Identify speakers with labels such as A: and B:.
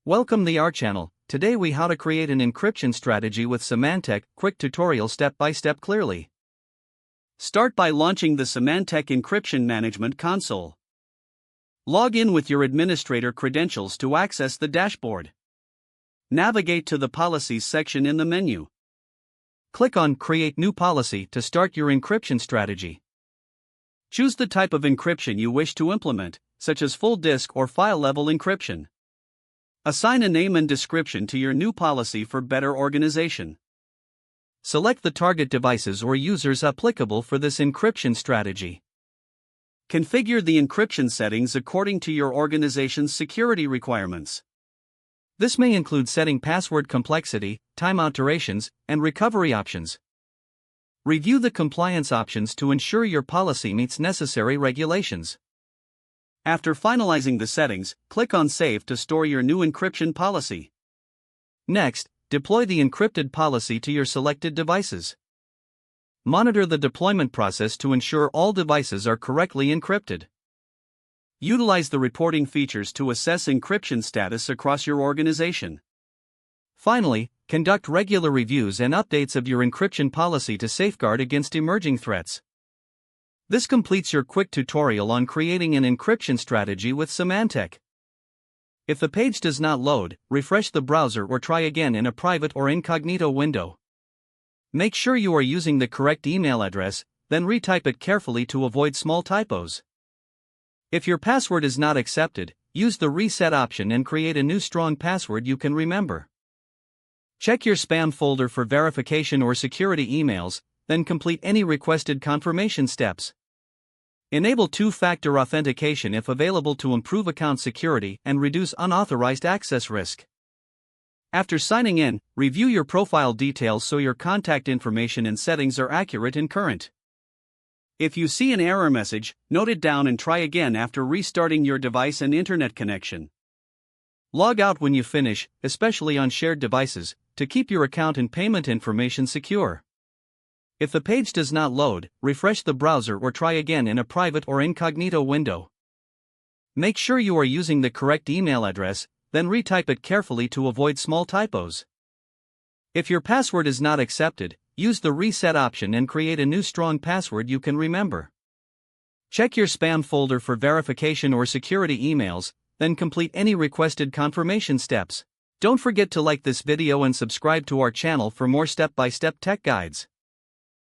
A: Welcome to our channel. Today we how to create an encryption strategy with Symantec. Quick tutorial step by step clearly. Start by launching the Symantec Encryption Management Console. Log in with your administrator credentials to access the dashboard. Navigate to the Policies section in the menu. Click on Create New Policy to start your encryption strategy. Choose the type of encryption you wish to implement, such as full disk or file level encryption. Assign a name and description to your new policy for better organization. Select the target devices or users applicable for this encryption strategy. Configure the encryption settings according to your organization's security requirements. This may include setting password complexity, timeout durations, and recovery options. Review the compliance options to ensure your policy meets necessary regulations. After finalizing the settings, click on Save to store your new encryption policy. Next, deploy the encrypted policy to your selected devices. Monitor the deployment process to ensure all devices are correctly encrypted. Utilize the reporting features to assess encryption status across your organization. Finally, conduct regular reviews and updates of your encryption policy to safeguard against emerging threats. This completes your quick tutorial on creating an encryption strategy with Symantec. If the page does not load, refresh the browser or try again in a private or incognito window. Make sure you are using the correct email address, then retype it carefully to avoid small typos. If your password is not accepted, use the reset option and create a new strong password you can remember. Check your spam folder for verification or security emails, then complete any requested confirmation steps. Enable two-factor authentication if available to improve account security and reduce unauthorized access risk. After signing in, review your profile details so your contact information and settings are accurate and current. If you see an error message, note it down and try again after restarting your device and internet connection. Log out when you finish, especially on shared devices, to keep your account and payment information secure. If the page does not load, refresh the browser or try again in a private or incognito window. Make sure you are using the correct email address, then retype it carefully to avoid small typos. If your password is not accepted, use the reset option and create a new strong password you can remember. Check your spam folder for verification or security emails, then complete any requested confirmation steps. Don't forget to like this video and subscribe to our channel for more step-by-step tech guides.